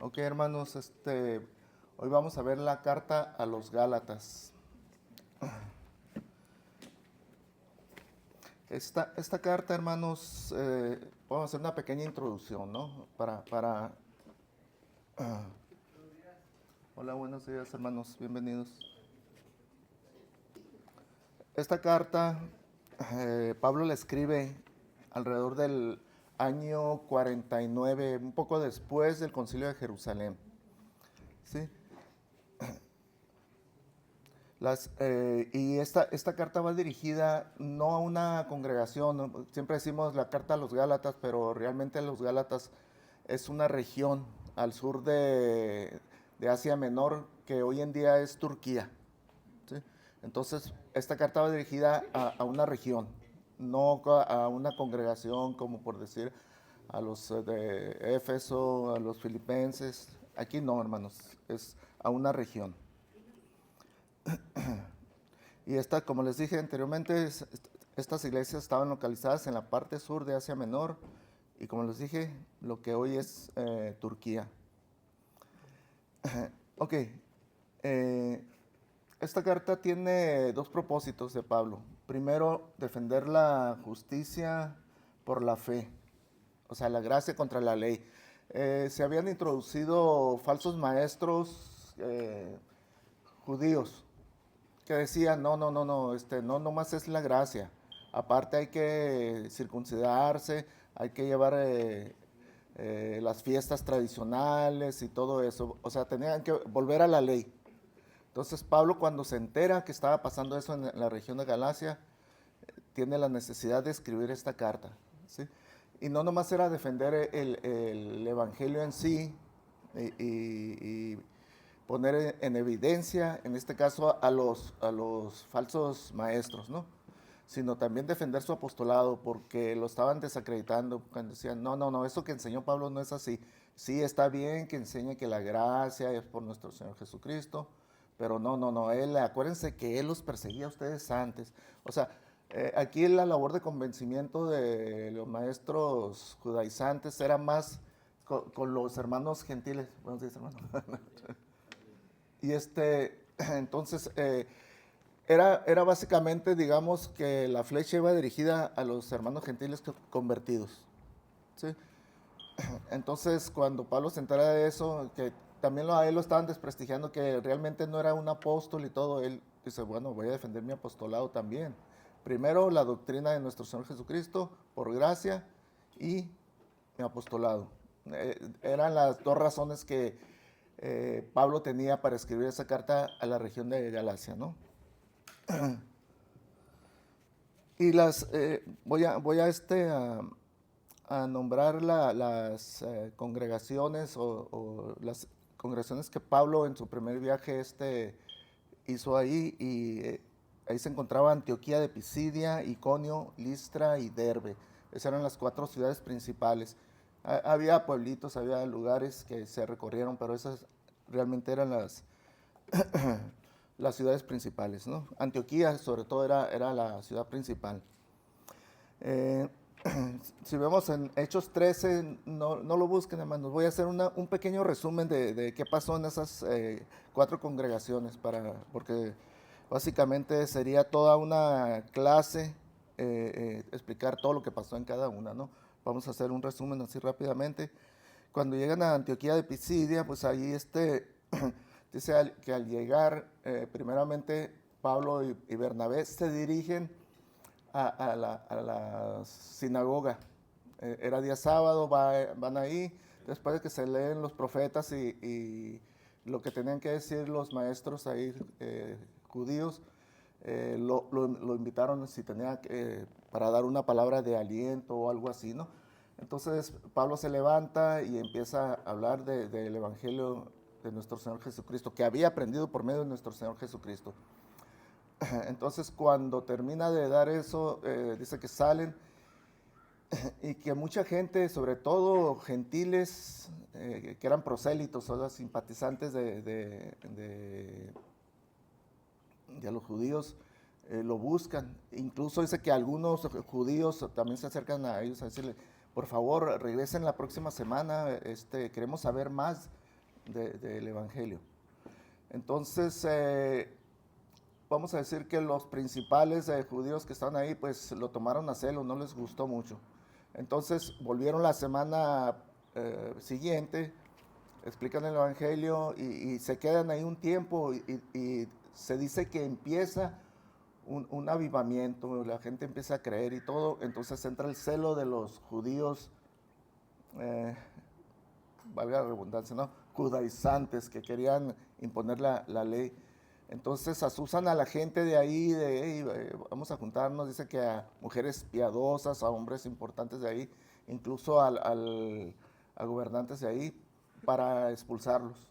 Ok, hermanos, hoy vamos a ver la carta a los Gálatas. Esta carta, hermanos, vamos a hacer una pequeña introducción, ¿no? Hola, buenos días, hermanos, bienvenidos. Esta carta, Pablo la escribe alrededor del año 49, un poco después del Concilio de Jerusalén, ¿sí? Y esta carta va dirigida no a una congregación, ¿no? Siempre decimos la carta a los Gálatas, pero realmente los Gálatas es una región al sur de Asia Menor, que hoy en día es Turquía, ¿sí? Entonces, esta carta va dirigida a una región, no a una congregación, como por decir a los de Éfeso, a los filipenses. Aquí no, hermanos, es a una región. Y como les dije anteriormente, estas iglesias estaban localizadas en la parte sur de Asia Menor y como les dije, lo que hoy es Turquía. Ok, eh, esta carta tiene dos propósitos de Pablo. Primero, defender la justicia por la fe, o sea, la gracia contra la ley. Se habían introducido falsos maestros judíos que decían, no, no, no, no, no nomás es la gracia. Aparte hay que circuncidarse, hay que llevar las fiestas tradicionales y todo eso. O sea, tenían que volver a la ley. Entonces Pablo cuando se entera que estaba pasando eso en la región de Galacia, tiene la necesidad de escribir esta carta, ¿sí? Y no nomás era defender el evangelio en sí y poner en evidencia, en este caso, a los falsos maestros, ¿no? Sino también defender su apostolado porque lo estaban desacreditando cuando decían, no, no, no, eso que enseñó Pablo no es así. Sí, está bien que enseñe que la gracia es por nuestro Señor Jesucristo, pero no, no, no, acuérdense que Él los perseguía a ustedes antes. O sea, aquí la labor de convencimiento de los maestros judaizantes era más con los hermanos gentiles. Buenos días, hermano. Y entonces, era básicamente, digamos, que la flecha iba dirigida a los hermanos gentiles convertidos, ¿sí? Entonces, cuando Pablo se entera de eso, que también a él lo estaban desprestigiando, que realmente no era un apóstol y todo, él dice, bueno, voy a defender mi apostolado también. Primero, la doctrina de nuestro Señor Jesucristo, por gracia, y mi apostolado. Eran las dos razones que Pablo tenía para escribir esa carta a la región de Galacia, ¿no? Y a nombrar las congregaciones o las congregaciones que Pablo en su primer viaje hizo ahí y ahí se encontraba Antioquía de Pisidia, Iconio, Listra y Derbe. Esas eran las cuatro ciudades principales. Había pueblitos, había lugares que se recorrieron, pero esas realmente eran las ciudades principales, ¿no? Antioquía sobre todo era la ciudad principal. Eh, si vemos en Hechos 13, no lo busquen, hermanos. Voy a hacer un pequeño resumen de qué pasó en esas cuatro congregaciones, porque básicamente sería toda una clase explicar todo lo que pasó en cada una, ¿no? Vamos a hacer un resumen así rápidamente. Cuando llegan a Antioquía de Pisidia, pues ahí dice que al llegar, primeramente Pablo y Bernabé se dirigen a la sinagoga. Era día sábado, van ahí, después de que se leen los profetas y lo que tenían que decir los maestros ahí judíos, lo invitaron si tenía para dar una palabra de aliento o algo así, ¿no? Entonces Pablo se levanta y empieza a hablar del Evangelio de nuestro Señor Jesucristo, que había aprendido por medio de nuestro Señor Jesucristo. Entonces cuando termina de dar eso, dice que salen y que mucha gente, sobre todo gentiles, que eran prosélitos, o sea, simpatizantes de los judíos, lo buscan. Incluso dice que algunos judíos también se acercan a ellos a decirle, por favor, regresen la próxima semana, queremos saber más del Evangelio. Entonces, vamos a decir que los principales judíos que están ahí, pues lo tomaron a celo, no les gustó mucho. Entonces, volvieron la semana siguiente, explican el Evangelio y se quedan ahí un tiempo y se dice que empieza un avivamiento, la gente empieza a creer y todo, entonces entra el celo de los judíos, valga la redundancia, ¿no? Judaizantes que querían imponer la ley. Entonces asusan a la gente de ahí, de hey, vamos a juntarnos, dice que a mujeres piadosas, a hombres importantes de ahí, incluso a gobernantes de ahí, para expulsarlos.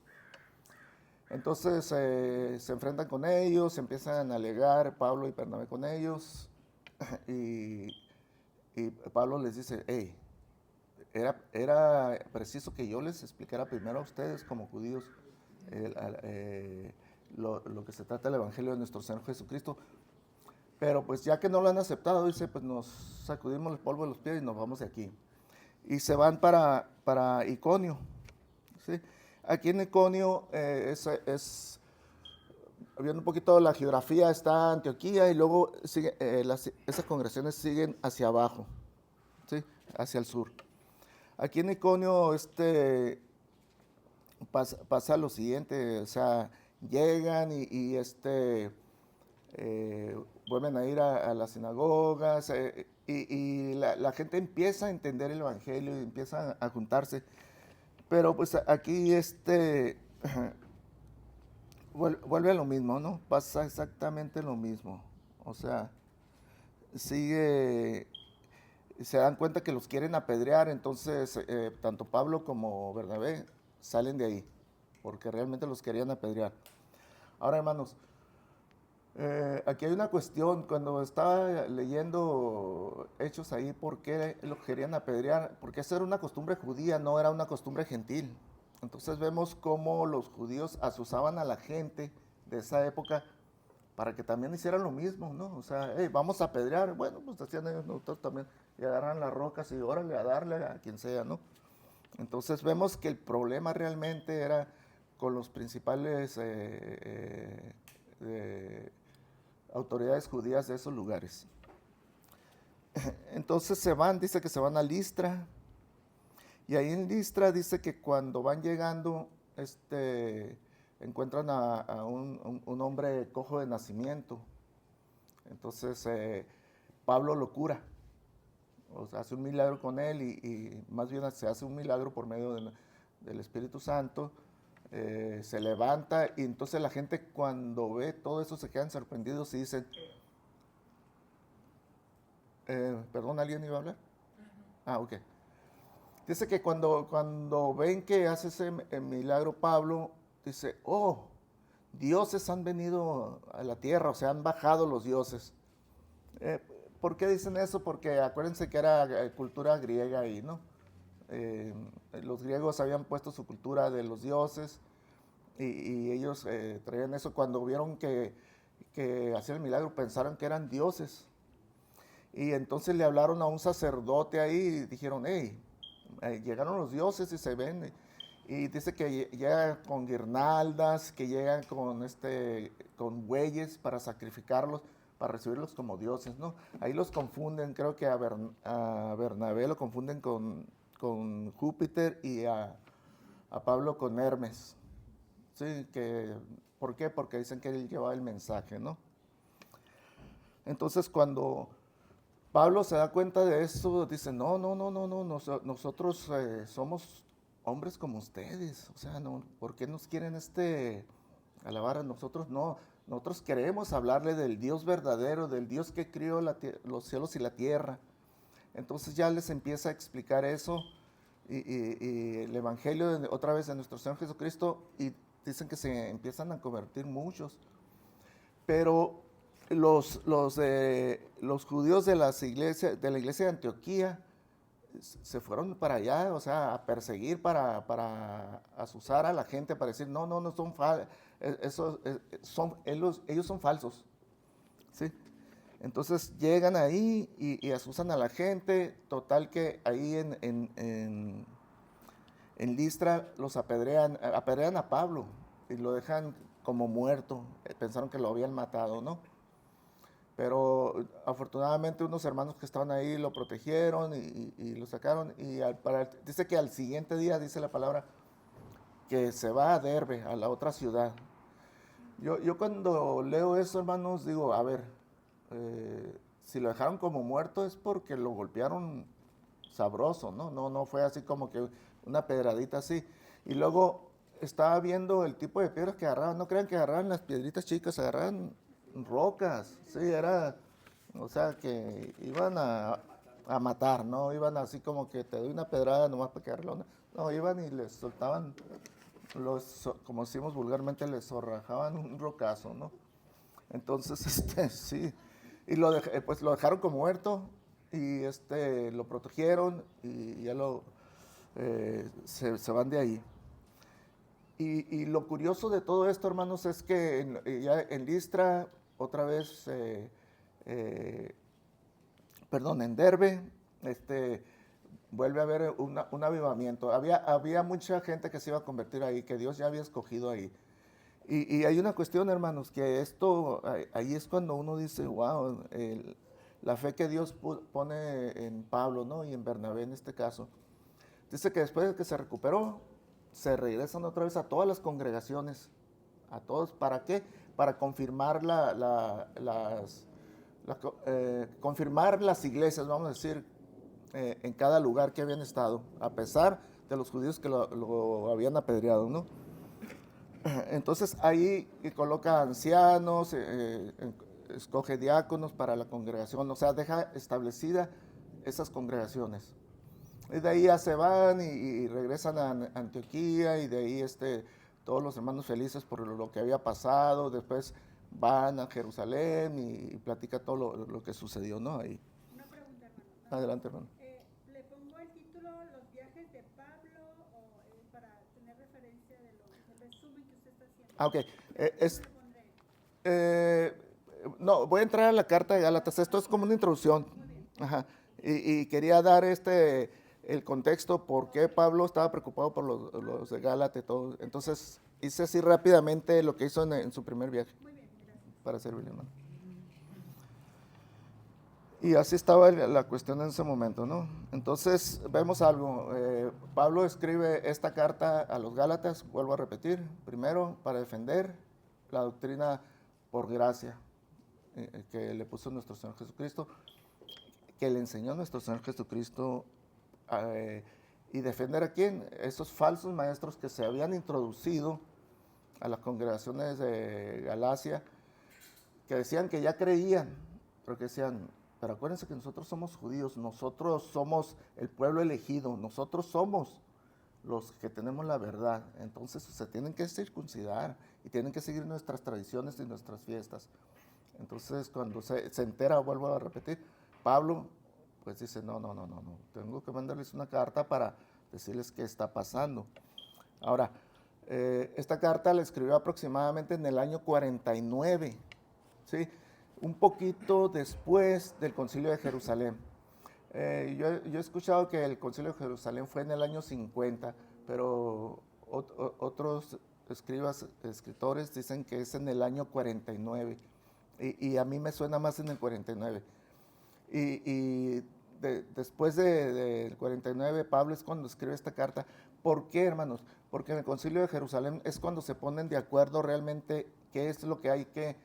Entonces se enfrentan con ellos, empiezan a alegar Pablo y Bernabé con ellos, y, y Pablo les dice, hey, era preciso que yo les explicara primero a ustedes como judíos lo que se trata del Evangelio de nuestro Señor Jesucristo, pero pues ya que no lo han aceptado, dice, pues nos sacudimos el polvo de los pies y nos vamos de aquí. Y se van para Iconio, ¿sí? Aquí en Iconio viendo un poquito la geografía, está Antioquía y luego sigue, esas congregaciones siguen hacia abajo, ¿sí? Hacia el sur. Aquí en Iconio pasa lo siguiente, o sea, llegan vuelven a ir a las sinagogas y la gente empieza a entender el Evangelio y empieza a juntarse. Pero pues aquí vuelve a lo mismo, ¿no? Pasa exactamente lo mismo. O sea, sigue, se dan cuenta que los quieren apedrear, entonces tanto Pablo como Bernabé salen de ahí, porque realmente los querían apedrear. Ahora, hermanos, aquí hay una cuestión, cuando estaba leyendo Hechos ahí, ¿por qué lo querían apedrear? Porque esa era una costumbre judía, no era una costumbre gentil. Entonces vemos cómo los judíos asusaban a la gente de esa época para que también hicieran lo mismo, ¿no? O sea, hey, vamos a apedrear, bueno, pues hacían ellos nosotros también, y agarran las rocas y órale a darle a quien sea, ¿no? Entonces vemos que el problema realmente era con los principales autoridades judías de esos lugares. Entonces se van, dice que se van a Listra, y ahí en Listra dice que cuando van llegando, encuentran a un hombre cojo de nacimiento. Entonces Pablo lo cura, o sea, hace un milagro con él y más bien se hace un milagro por medio del Espíritu Santo. Se levanta y entonces la gente cuando ve todo eso se quedan sorprendidos y dicen, perdón, ¿alguien iba a hablar? Ah, ok. Dice que cuando ven que hace ese milagro Pablo, dice, oh, dioses han venido a la tierra, o sea, han bajado los dioses. Eh, ¿Por qué dicen eso? Porque acuérdense que era cultura griega ahí, ¿no? Los griegos habían puesto su cultura de los dioses y ellos traían eso. Cuando vieron que hacían el milagro, pensaron que eran dioses. Y entonces le hablaron a un sacerdote ahí y dijeron, hey, llegaron los dioses y se ven. Y dice que llegan con guirnaldas, que llegan con bueyes para sacrificarlos, para recibirlos como dioses, ¿no? Ahí los confunden, creo que a Bernabé lo confunden con Júpiter y a Pablo con Hermes. Sí, ¿por qué? Porque dicen que él llevaba el mensaje, ¿no? Entonces cuando Pablo se da cuenta de eso, dice, no, nosotros somos hombres como ustedes, o sea, no, ¿por qué nos quieren alabar a nosotros? No, nosotros queremos hablarle del Dios verdadero, del Dios que crió los cielos y la tierra. Entonces ya les empieza a explicar eso y el Evangelio otra vez de nuestro Señor Jesucristo y dicen que se empiezan a convertir muchos. Pero los judíos de la iglesia de Antioquía se fueron para allá, o sea, a perseguir, para asusar a la gente, para decir, no son ellos son falsos, ¿sí? Entonces llegan ahí y asusan a la gente, total que ahí en En Listra los apedrean a Pablo y lo dejan como muerto. Pensaron que lo habían matado, ¿no? Pero afortunadamente unos hermanos que estaban ahí lo protegieron y lo sacaron. Y dice que al siguiente día, dice la palabra, que se va a Derbe, a la otra ciudad. Yo cuando leo eso, hermanos, digo, a ver, si lo dejaron como muerto es porque lo golpearon sabroso, ¿no? No fue así como que una pedradita así. Y luego estaba viendo el tipo de piedras que agarraban. No crean que agarraban las piedritas chicas, agarraban rocas. Sí, era, o sea, que iban a matar, ¿no? Iban así como que te doy una pedrada nomás para que agarre una. No, iban y les soltaban, como decimos vulgarmente, les zorrajaban un rocazo, ¿no? Entonces, sí. Y pues lo dejaron como muerto y lo protegieron y ya se van de ahí. Y lo curioso de todo esto, hermanos, es que ya en Listra, otra vez, perdón, en Derbe, vuelve a haber un avivamiento. Había mucha gente que se iba a convertir ahí, que Dios ya había escogido ahí. Y hay una cuestión, hermanos, que ahí es cuando uno dice, wow, la fe que Dios pone en Pablo, ¿no? Y en Bernabé en este caso. Dice que después de que se recuperó, se regresan otra vez a todas las congregaciones, a todos. ¿Para qué? Para confirmar confirmar las iglesias, vamos a decir, en cada lugar que habían estado, a pesar de los judíos que lo habían apedreado, ¿no? Entonces ahí coloca ancianos, escoge diáconos para la congregación, o sea, deja establecida esas congregaciones. Y de ahí ya se van y regresan a Antioquía y de ahí todos los hermanos felices por lo que había pasado. Después van a Jerusalén y platica todo lo que sucedió, ¿no? Ahí. Una pregunta, hermano. Adelante, hermano. ¿Le pongo el título Los viajes de Pablo o para tener referencia del resumen que usted está haciendo? Ah, ok. ¿Cómo le pondré? Eh, no, voy a entrar a la carta de Gálatas. Esto es como una introducción. Muy bien. Ajá. Y quería dar el contexto por qué Pablo estaba preocupado por los de Gálatas y todo. Entonces hice así rápidamente lo que hizo en su primer viaje Muy bien, gracias. para servirle, hermano. Y así estaba la cuestión en ese momento, ¿no? Entonces vemos algo. Pablo escribe esta carta a los Gálatas, vuelvo a repetir, primero para defender la doctrina por gracia que le puso nuestro Señor Jesucristo, que le enseñó nuestro Señor Jesucristo, y defender a quién, esos falsos maestros que se habían introducido a las congregaciones de Galacia, que decían que ya creían, pero que decían, pero acuérdense que nosotros somos judíos, nosotros somos el pueblo elegido, nosotros somos los que tenemos la verdad, entonces se tienen que circuncidar y tienen que seguir nuestras tradiciones y nuestras fiestas. Entonces cuando se entera, vuelvo a repetir, Pablo pues dice, no, tengo que mandarles una carta para decirles qué está pasando. Ahora, esta carta la escribió aproximadamente en el año 49, ¿sí? Un poquito después del Concilio de Jerusalén. Yo he escuchado que el Concilio de Jerusalén fue en el año 50, pero otros escritores dicen que es en el año 49, y a mí me suena más en el 49. Después del 49, Pablo es cuando escribe esta carta. ¿Por qué, hermanos? Porque en el Concilio de Jerusalén es cuando se ponen de acuerdo realmente qué es lo que hay que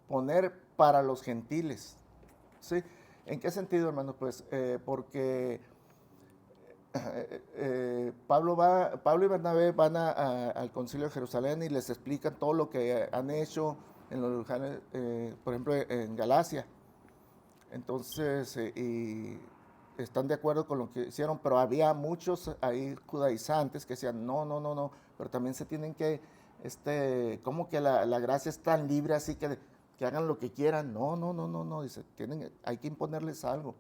poner para los gentiles. ¿Sí? ¿En qué sentido, hermanos? Pues porque Pablo y Bernabé van al Concilio de Jerusalén y les explican todo lo que han hecho en los lugares, por ejemplo, en Galacia. Entonces, y están de acuerdo con lo que hicieron, pero había muchos ahí judaizantes que decían, no, pero también se tienen que, como que la gracia es tan libre así que hagan lo que quieran. No, dice, hay que imponerles algo.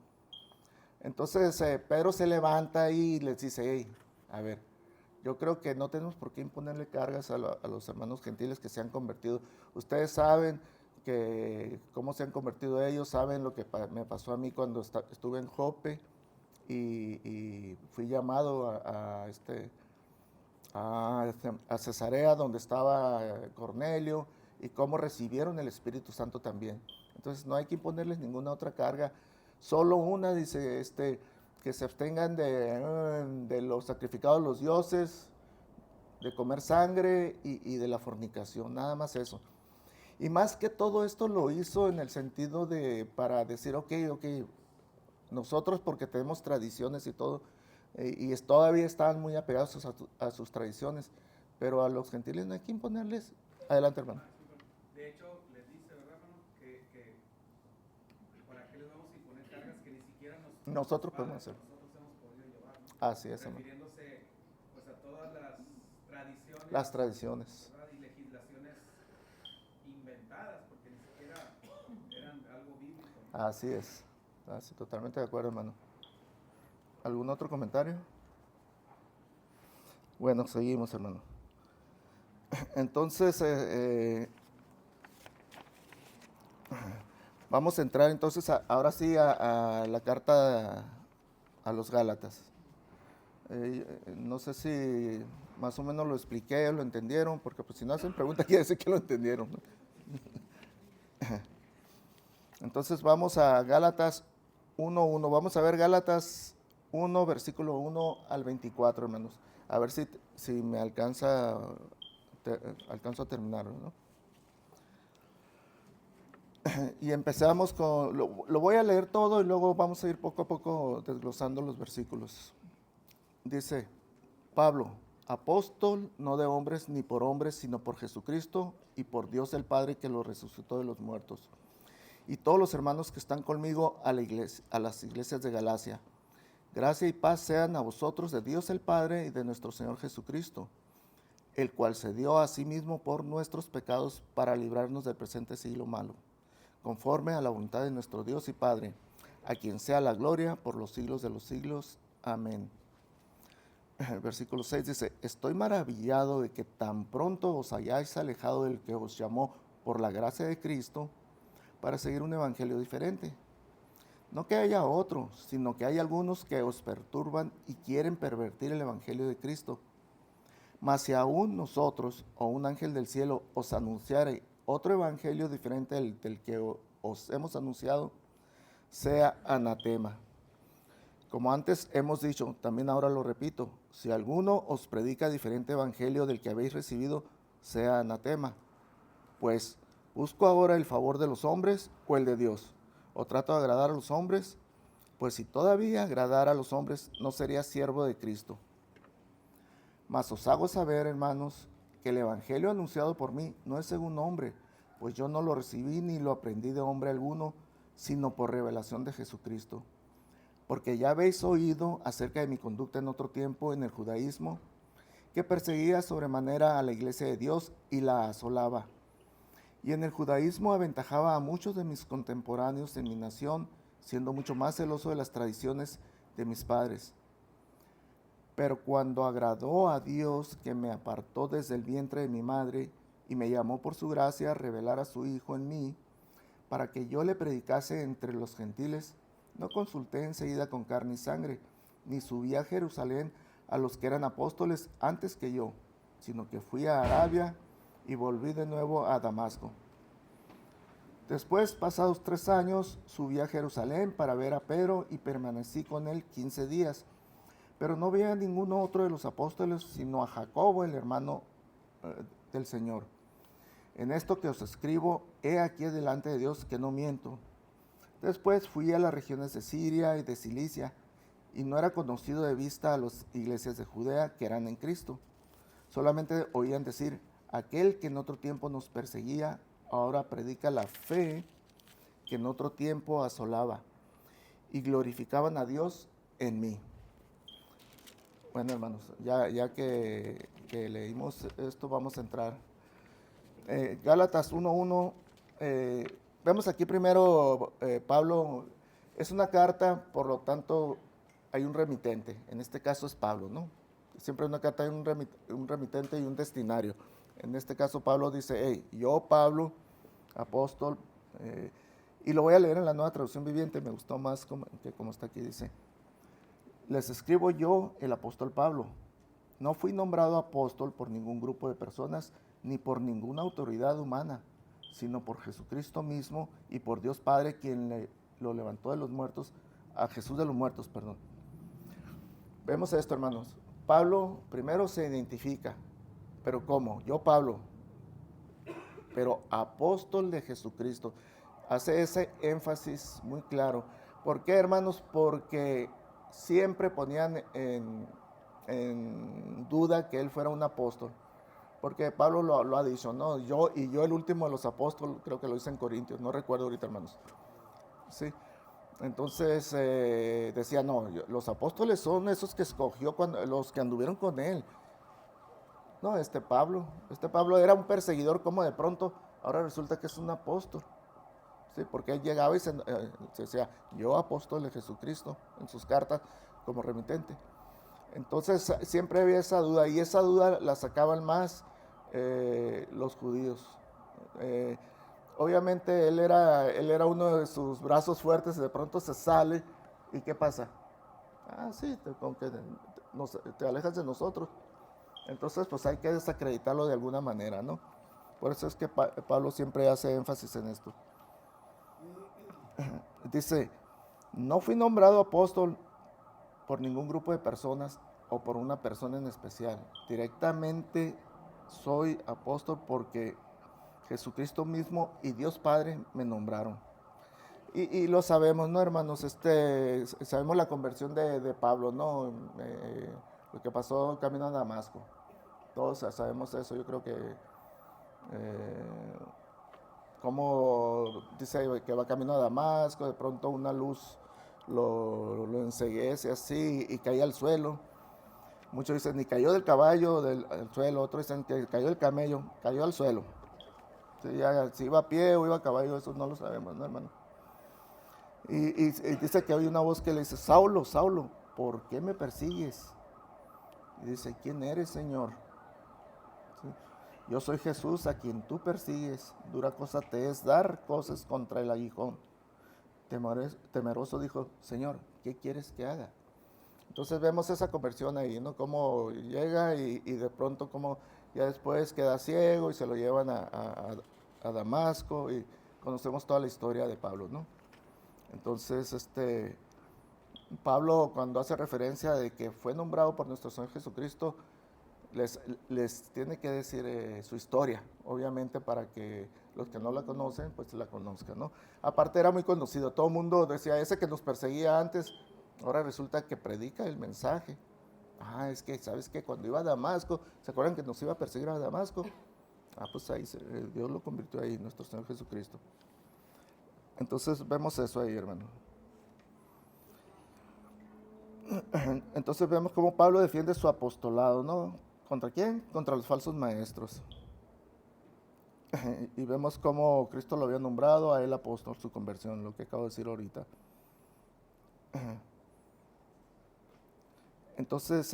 Entonces Pedro se levanta y les dice, hey, a ver, yo creo que no tenemos por qué imponerle cargas a los hermanos gentiles que se han convertido. Ustedes saben cómo se han convertido ellos, saben lo que me pasó a mí cuando estuve en Jope y fui llamado a Cesarea, donde estaba Cornelio, y cómo recibieron el Espíritu Santo también. Entonces no hay que imponerles ninguna otra carga, solo una, dice, que se abstengan de los sacrificados a los dioses, de comer sangre y de la fornicación, nada más eso. Y más que todo esto lo hizo en el sentido para decir, ok, nosotros porque tenemos tradiciones y todo, todavía estaban muy apegados a sus tradiciones, pero a los gentiles no hay que imponerles. Adelante, hermano. De hecho, les dice, ¿verdad, hermano? Que para qué les vamos a imponer cargas que ni siquiera nosotros podemos hacer. Nosotros hemos podido llevar, ¿no? Así es, hermano. Refiriéndose pues a todas las tradiciones. ¿verdad? Y legislaciones inventadas, porque ni siquiera eran algo bíblico, ¿no? Así es. Así, totalmente de acuerdo, hermano. ¿Algún otro comentario? Bueno, seguimos, hermano. Entonces, vamos a entrar entonces ahora sí a la carta a los Gálatas. No sé si más o menos lo expliqué o lo entendieron, porque pues si no hacen pregunta quiere decir que lo entendieron, ¿no? Entonces vamos a Gálatas 1:1. Vamos a ver Gálatas 1, versículo 1 al 24, hermanos. A ver si me alcanzo a terminar, ¿no? Y empezamos con, lo voy a leer todo y luego vamos a ir poco a poco desglosando los versículos. Dice, Pablo, apóstol, no de hombres ni por hombres, sino por Jesucristo y por Dios el Padre que lo resucitó de los muertos. Y todos los hermanos que están conmigo a las iglesias de Galacia. Gracia y paz sean a vosotros de Dios el Padre y de nuestro Señor Jesucristo, el cual se dio a sí mismo por nuestros pecados para librarnos del presente siglo malo, conforme a la voluntad de nuestro Dios y Padre, a quien sea la gloria por los siglos de los siglos. Amén. Versículo 6 dice, estoy maravillado de que tan pronto os hayáis alejado del que os llamó por la gracia de Cristo para seguir un evangelio diferente. No que haya otro, sino que hay algunos que os perturban y quieren pervertir el evangelio de Cristo. Mas si aún nosotros o un ángel del cielo os anunciare otro evangelio diferente del que os hemos anunciado, sea anatema. Como antes hemos dicho, también ahora lo repito, si alguno os predica diferente evangelio del que habéis recibido, sea anatema. Pues, ¿busco ahora el favor de los hombres o el de Dios? ¿O trato de agradar a los hombres? Pues si todavía agradara a los hombres, no sería siervo de Cristo. Mas os hago saber, hermanos, que el evangelio anunciado por mí no es según hombre, pues yo no lo recibí ni lo aprendí de hombre alguno, sino por revelación de Jesucristo. Porque ya habéis oído acerca de mi conducta en otro tiempo en el judaísmo, que perseguía sobremanera a la iglesia de Dios y la asolaba. Y en el judaísmo aventajaba a muchos de mis contemporáneos en mi nación, siendo mucho más celoso de las tradiciones de mis padres. Pero cuando agradó a Dios, que me apartó desde el vientre de mi madre y me llamó por su gracia a revelar a su Hijo en mí, para que yo le predicase entre los gentiles, no consulté enseguida con carne y sangre, ni subí a Jerusalén a los que eran apóstoles antes que yo, sino que fui a Arabia y volví de nuevo a Damasco. Después, pasados 3 años, subí a Jerusalén para ver a Pedro y permanecí con él 15 días. Pero no vi a ninguno otro de los apóstoles, sino a Jacobo, el hermano del Señor. En esto que os escribo, he aquí delante de Dios que no miento. Después fui a las regiones de Siria y de Cilicia, y no era conocido de vista a las iglesias de Judea que eran en Cristo. Solamente oían decir, aquel que en otro tiempo nos perseguía, ahora predica la fe que en otro tiempo asolaba, y glorificaban a Dios en mí. Bueno, hermanos, ya que leímos esto, vamos a entrar. Gálatas 1:1, vemos aquí primero, Pablo, es una carta, por lo tanto hay un remitente, en este caso es Pablo, ¿no? Siempre en una carta hay un remitente y un destinario. En este caso Pablo dice, hey, yo Pablo, apóstol, y lo voy a leer en la Nueva Traducción Viviente, me gustó más que como está aquí, dice, les escribo yo, el apóstol Pablo. No fui nombrado apóstol por ningún grupo de personas, ni por ninguna autoridad humana, sino por Jesucristo mismo y por Dios Padre, quien lo levantó de los muertos, a Jesús de los muertos, perdón. Vemos esto, hermanos. Pablo primero se identifica, pero ¿cómo? Yo, Pablo, pero apóstol de Jesucristo. Hace ese énfasis muy claro. ¿Por qué, hermanos? Porque siempre ponían en duda que él fuera un apóstol. Porque Pablo lo ha dicho, ¿no? Yo el último de los apóstoles, creo que lo dice en Corintios, no recuerdo ahorita, hermanos. Sí. Entonces decía, no, los apóstoles son esos que escogió, los que anduvieron con él. No, este Pablo era un perseguidor, como de pronto ahora resulta que es un apóstol. Sí, porque él llegaba y se decía, yo apóstol de Jesucristo, en sus cartas como remitente. Entonces siempre había esa duda, y esa duda la sacaban más los judíos. Obviamente él era uno de sus brazos fuertes, y de pronto se sale, ¿y qué pasa? Ah, sí, te alejas de nosotros. Entonces pues hay que desacreditarlo de alguna manera, ¿no? Por eso es que Pablo siempre hace énfasis en esto. Dice, no fui nombrado apóstol por ningún grupo de personas o por una persona en especial. Directamente soy apóstol porque Jesucristo mismo y Dios Padre me nombraron. Y lo sabemos, ¿no, hermanos? Sabemos la conversión de Pablo, ¿no? Lo que pasó camino a Damasco. Todos sabemos eso. Yo creo que como dice que va camino a Damasco, de pronto una luz lo enceguece así y cae al suelo. Muchos dicen, ni cayó del caballo al suelo, otros dicen que cayó del camello, cayó al suelo. Si iba a pie o iba a caballo, eso no lo sabemos, ¿no, hermano? Y dice que hay una voz que le dice, Saulo, Saulo, ¿por qué me persigues? Y dice, ¿quién eres, Señor? ¿Sí? Yo soy Jesús a quien tú persigues. Dura cosa te es dar cosas contra el aguijón. Temeroso dijo, Señor, ¿qué quieres que haga? Entonces vemos esa conversión ahí, ¿no? Cómo llega y de pronto como ya después queda ciego y se lo llevan a Damasco, y conocemos toda la historia de Pablo, ¿no? Entonces, Pablo, cuando hace referencia de que fue nombrado por nuestro Señor Jesucristo, les tiene que decir su historia, obviamente, para que los que no la conocen, pues la conozcan, ¿no? Aparte era muy conocido, todo el mundo decía, ese que nos perseguía antes, ahora resulta que predica el mensaje. Ah, es que, ¿sabes qué? Cuando iba a Damasco, ¿se acuerdan que nos iba a perseguir a Damasco? Ah, pues ahí, Dios lo convirtió ahí, nuestro Señor Jesucristo. Entonces vemos eso ahí, hermano. Entonces vemos cómo Pablo defiende su apostolado, ¿no? ¿Contra quién? Contra los falsos maestros. Y vemos cómo Cristo lo había nombrado a él apóstol, su conversión, lo que acabo de decir ahorita. Entonces,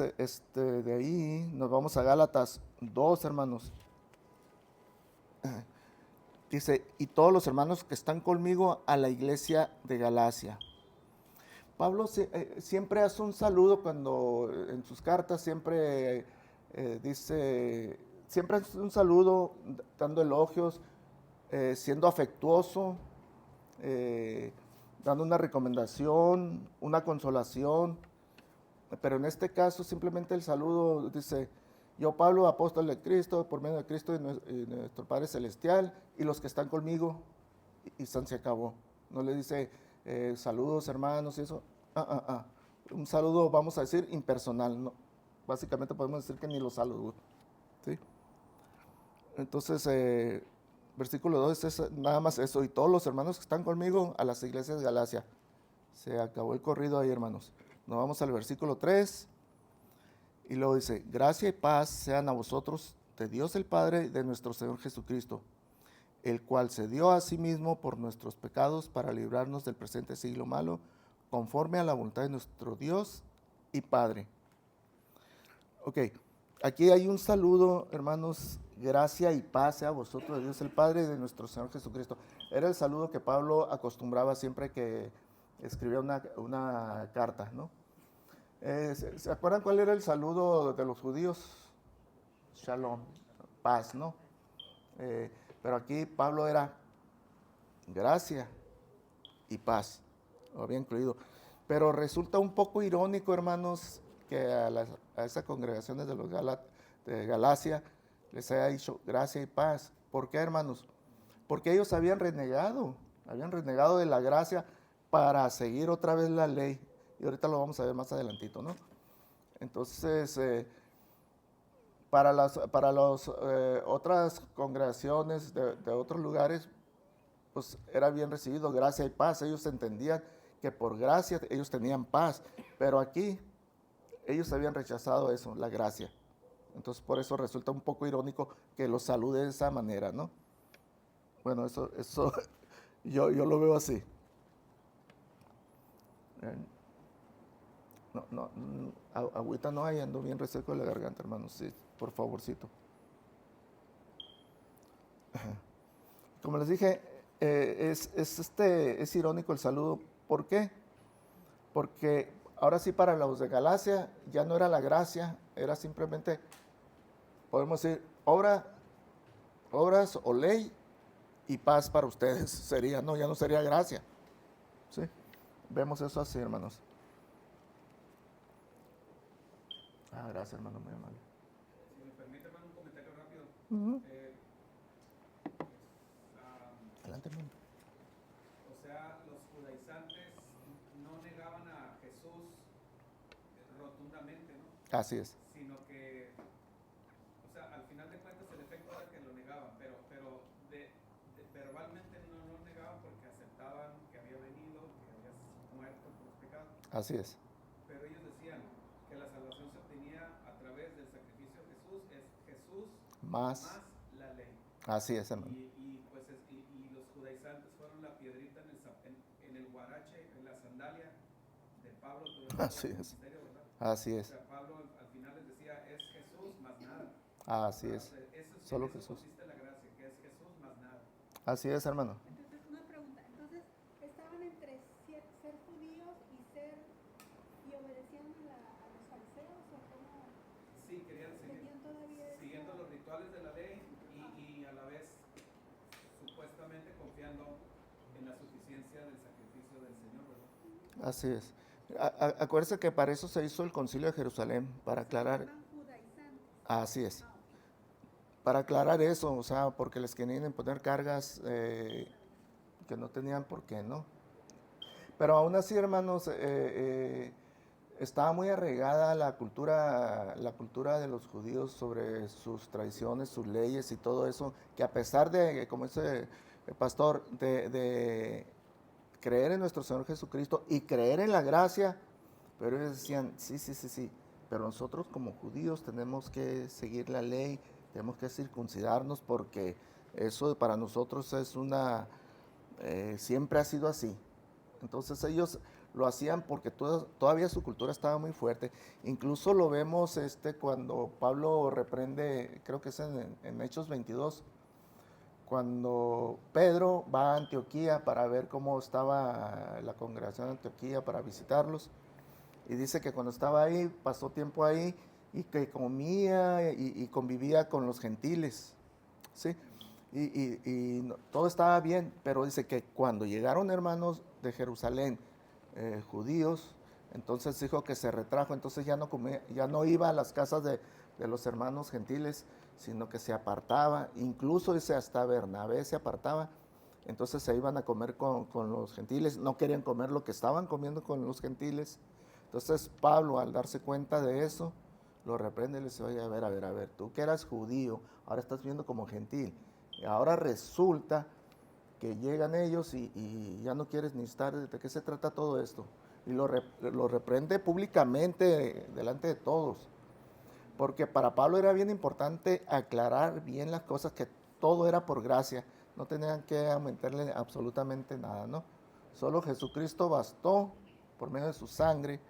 de ahí nos vamos a Gálatas 2, hermanos. Dice, y todos los hermanos que están conmigo a la iglesia de Galacia. Pablo siempre hace un saludo cuando en sus cartas siempre dice, siempre hace un saludo dando elogios, siendo afectuoso, dando una recomendación, una consolación. Pero en este caso simplemente el saludo dice, yo Pablo, apóstol de Cristo, por medio de Cristo y nuestro Padre Celestial, y los que están conmigo, y se acabó. No le dice saludos hermanos y eso. Un saludo, vamos a decir, impersonal. No. Básicamente podemos decir que ni los saludos. ¿Sí? Entonces, versículo 2 es nada más eso. Y todos los hermanos que están conmigo a las iglesias de Galacia. Se acabó el corrido ahí, hermanos. Nos vamos al versículo 3. Y luego dice, gracia y paz sean a vosotros de Dios el Padre y de nuestro Señor Jesucristo, el cual se dio a sí mismo por nuestros pecados para librarnos del presente siglo malo, conforme a la voluntad de nuestro Dios y Padre. Ok, aquí hay un saludo, hermanos, gracia y paz sea a vosotros de Dios el Padre y de nuestro Señor Jesucristo. Era el saludo que Pablo acostumbraba siempre que escribía una carta, ¿no? ¿Se acuerdan cuál era el saludo de los judíos? Shalom, paz, ¿no? Pero aquí Pablo era gracia y paz, lo había incluido. Pero resulta un poco irónico, hermanos, que a esas congregaciones de los de Galacia les haya dicho gracia y paz. ¿Por qué, hermanos? Porque ellos habían renegado de la gracia para seguir otra vez la ley. Y ahorita lo vamos a ver más adelantito, ¿no? Entonces, para las otras congregaciones de otros lugares, pues era bien recibido, gracia y paz. Ellos entendían que por gracia ellos tenían paz, pero aquí ellos habían rechazado eso, la gracia. Entonces por eso resulta un poco irónico que los salude de esa manera, ¿no? Bueno, eso yo lo veo así. Agüita no hay, ando bien reseco de la garganta, hermanos, sí, por favorcito. Como les dije, es irónico el saludo. ¿Por qué? Porque ahora sí para los de Galacia ya no era la gracia, era simplemente, podemos decir, obras o ley y paz para ustedes sería, no, ya no sería gracia. ¿Sí? Vemos eso así, hermanos. Gracias, hermano, muy amable. Si me permite, hermano, un comentario rápido. Adelante, hermano. O sea, los judaizantes no negaban a Jesús rotundamente, ¿no? Así es. Sino que, o sea, al final de cuentas el efecto era que lo negaban, pero verbalmente no lo negaban porque aceptaban que había venido, que había muerto por los pecados. Así es. Pero ellos decían que la salvación se obtenía a través del sacrificio de Jesús, es Jesús más la ley. Así es, hermano. Y los judaizantes fueron la piedrita en el guarache, en la sandalia de Pablo. Así es. Así es. O sea, Pablo al final les decía, es Jesús más nada. Así es. Solo eso Jesús. consiste la gracia, que es Jesús más nada. Así es, hermano. Entonces, una pregunta. Entonces, ¿estaban entre ser judíos y obedecían a los fariseos o cómo? Sí, querían seguir ¿Tenían todavía siguiendo los rituales de la ley y a la vez supuestamente confiando en la suficiencia del sacrificio del Señor, ¿verdad? Así es. Acuérdense que para eso se hizo el Concilio de Jerusalén, para aclarar. Se llaman judaizantes. Así es. Para aclarar eso, o sea, porque les querían imponer cargas que no tenían por qué, ¿no? Pero aún así, hermanos, estaba muy arraigada la cultura de los judíos sobre sus tradiciones, sus leyes y todo eso, que a pesar de, como dice el pastor, de creer en nuestro Señor Jesucristo y creer en la gracia, pero ellos decían, sí, pero nosotros como judíos tenemos que seguir la ley, tenemos que circuncidarnos porque eso para nosotros es siempre ha sido así. Entonces ellos lo hacían porque todavía su cultura estaba muy fuerte. Incluso lo vemos cuando Pablo reprende, creo que es en Hechos 22, cuando Pedro va a Antioquía para ver cómo estaba la congregación de Antioquía, para visitarlos. Y dice que cuando estaba ahí, pasó tiempo ahí y que comía y convivía con los gentiles, ¿sí? Y todo estaba bien, pero dice que cuando llegaron hermanos de Jerusalén, judíos, entonces dijo que se retrajo, entonces ya no iba a las casas de los hermanos gentiles, sino que se apartaba, incluso dice hasta Bernabé se apartaba, entonces se iban a comer con los gentiles, no querían comer lo que estaban comiendo con los gentiles. Entonces Pablo, al darse cuenta de eso, lo reprende y le dice, oye, a ver, tú que eras judío, ahora estás viendo como gentil. Y ahora resulta que llegan ellos y ya no quieres ni estar, ¿de qué se trata todo esto? Y lo reprende públicamente delante de todos. Porque para Pablo era bien importante aclarar bien las cosas, que todo era por gracia, no tenían que aumentarle absolutamente nada, ¿no? Solo Jesucristo bastó por medio de su sangre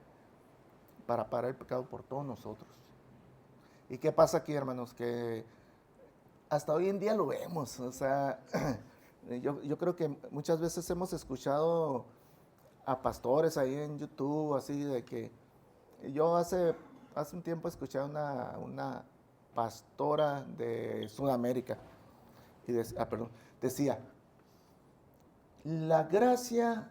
para parar el pecado por todos nosotros. ¿Y qué pasa aquí, hermanos? Que hasta hoy en día lo vemos, o sea, yo creo que muchas veces hemos escuchado a pastores ahí en YouTube, así de que Yo hace un tiempo escuché a una pastora de Sudamérica y decía, la gracia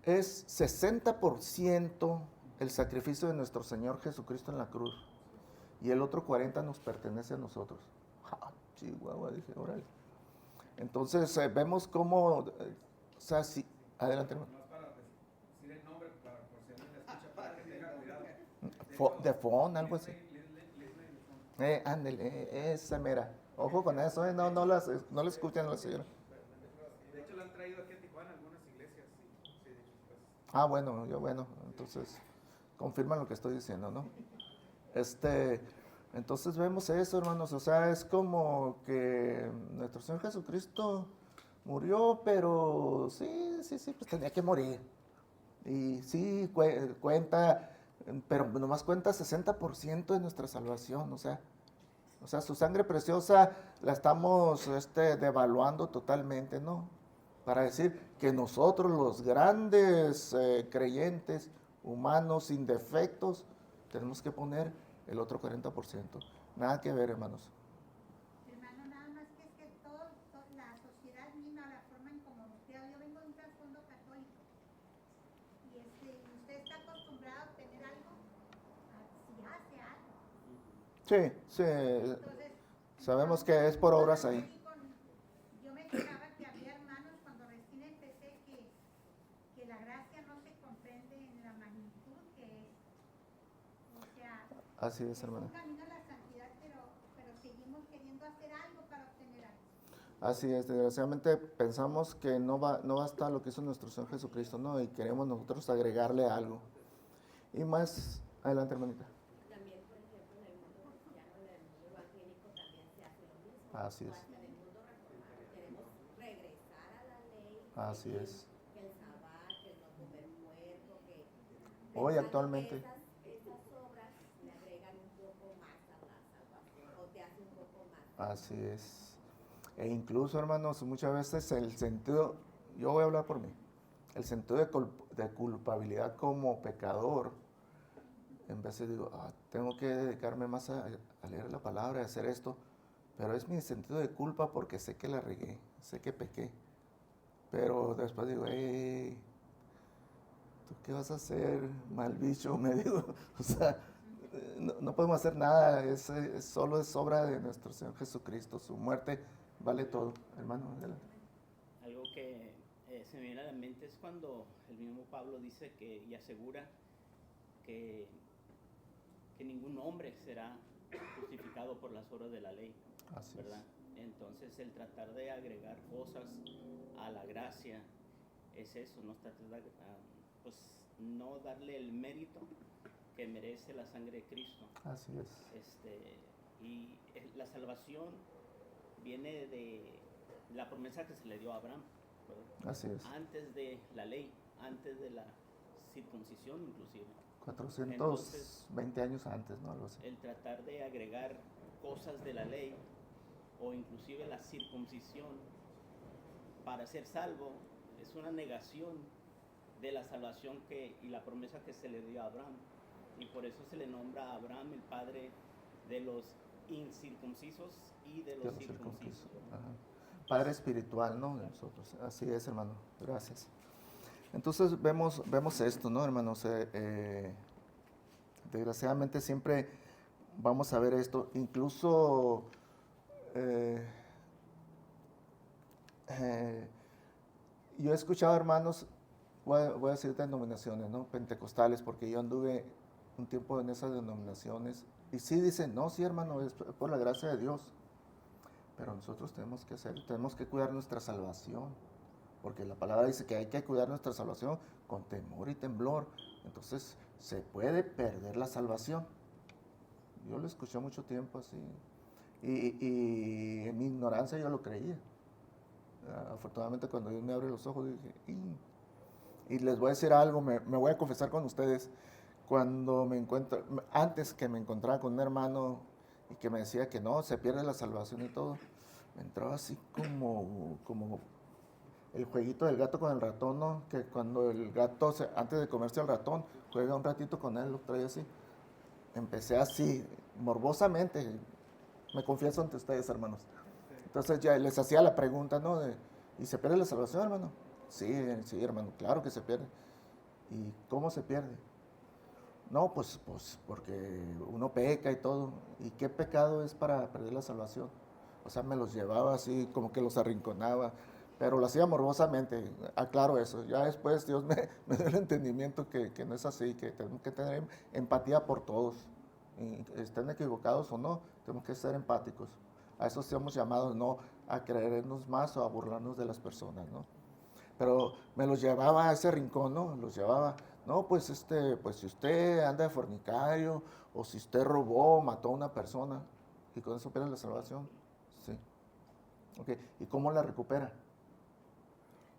es 60% el sacrificio de nuestro Señor Jesucristo en la cruz y el otro 40% nos pertenece a nosotros. ¡Ja! Chihuahua, dije, órale. Entonces vemos cómo, o sea, sí, adelante hermano. Más para decir el nombre, por si alguien le escucha, para que tenga cuidado. De Fon, algo así. Leslie Ándele, esa mera. Ojo con eso, no la escuchan a la señora. De hecho, la han traído aquí a Tijuana algunas iglesias. Sí, pues. Ah, bueno, entonces confirman lo que estoy diciendo, ¿no? Entonces vemos eso, hermanos, o sea, es como que nuestro Señor Jesucristo murió, pero sí, pues tenía que morir. Y sí, cuenta, pero nomás cuenta 60% de nuestra salvación, o sea, su sangre preciosa la estamos devaluando totalmente, ¿no? Para decir que nosotros, los grandes creyentes, humanos, sin defectos, tenemos que poner el otro 40%. Nada que ver, hermanos. Hermano, nada más que es que la sociedad misma, la forma en como nos crea, yo vengo de un trasfondo católico y usted está acostumbrado a obtener algo, si hace algo. Sí, Entonces, sabemos que es por obras ahí. Yo me fijaba que había hermanos cuando recién empecé que la gracia no se comprende en la magnitud que es. O sea, Así es, hermano. un camino a la santidad, pero seguimos queriendo hacer algo para obtener algo. Así es, desgraciadamente pensamos que no basta lo que hizo nuestro Señor Jesucristo, ¿no? Y queremos nosotros agregarle algo. Y más, adelante, hermanita. También, por ejemplo, en el mundo cristiano, en el mundo evangélico también se hace lo mismo. Así es. Hasta en el mundo reformado queremos regresar a la ley. Así que es. Que el sabbat, que el no comer muerto, que Hoy pensando actualmente. que esas obras le agregan un poco más a la salvación o te hace un poco más. Así es. E incluso, hermanos, muchas veces el sentido, yo voy a hablar por mí, el sentido de culpabilidad como pecador, en vez de digo, tengo que dedicarme más a leer la palabra, a hacer esto, pero es mi sentido de culpa porque sé que la regué, sé que pequé, pero después digo, hey, ¿tú qué vas a hacer, mal bicho? Me digo, o sea, no podemos hacer nada, solo es obra de nuestro Señor Jesucristo, su muerte vale todo, hermano. Adelante. Algo que se me viene a la mente es cuando el mismo Pablo dice y asegura que ningún hombre será justificado por las obras de la ley, Así ¿verdad? Entonces el tratar de agregar cosas a la gracia es eso, no tratar de, pues no darle el mérito que merece la sangre de Cristo. Así es. Y la salvación viene de la promesa que se le dio a Abraham, ¿verdad? Así es. Antes de la ley, antes de la circuncisión inclusive. 420 Entonces, años antes, ¿no? Algo así. el tratar de agregar cosas de la ley o inclusive la circuncisión para ser salvo es una negación de la salvación y la promesa que se le dio a Abraham. Y por eso se le nombra a Abraham el padre de los incircuncisos y de los circuncisos. Ajá. Padre espiritual, ¿no? De nosotros. Así es, hermano. Gracias. Entonces vemos esto, ¿no, hermanos? Desgraciadamente siempre vamos a ver esto. Incluso yo he escuchado, hermanos, voy a decir denominaciones, ¿no? Pentecostales, porque yo anduve un tiempo en esas denominaciones. Y sí dicen, no, sí, hermano, es por la gracia de Dios. Pero nosotros tenemos que cuidar nuestra salvación. Porque la palabra dice que hay que cuidar nuestra salvación con temor y temblor. Entonces, se puede perder la salvación. Yo lo escuché mucho tiempo así. Y en mi ignorancia yo lo creía. Afortunadamente, cuando Dios me abre los ojos, dije, y les voy a decir algo, me voy a confesar con ustedes. Cuando antes que me encontraba con un hermano y que me decía que no, se pierde la salvación y todo, me entraba así como el jueguito del gato con el ratón, ¿no? Que cuando el gato, antes de comerse al ratón, juega un ratito con él, lo trae así. Empecé así, morbosamente, me confieso ante ustedes, hermanos. Entonces ya les hacía la pregunta, ¿no? ¿Y se pierde la salvación, hermano? Sí, sí, hermano, claro que se pierde. ¿Y cómo se pierde? No, pues porque uno peca y todo. ¿Y qué pecado es para perder la salvación? O sea, me los llevaba así, como que los arrinconaba, pero lo hacía morbosamente, aclaro eso. Ya después Dios me dio el entendimiento que no es así, que tenemos que tener empatía por todos. Y estén equivocados o no, tenemos que ser empáticos. A eso estamos llamados, no a creernos más o a burlarnos de las personas, ¿no? Pero me los llevaba a ese rincón, ¿no? Los llevaba, no, pues pues si usted anda de fornicario, o si usted robó, mató a una persona, y con eso pierde la salvación, sí. Ok, ¿y cómo la recupera?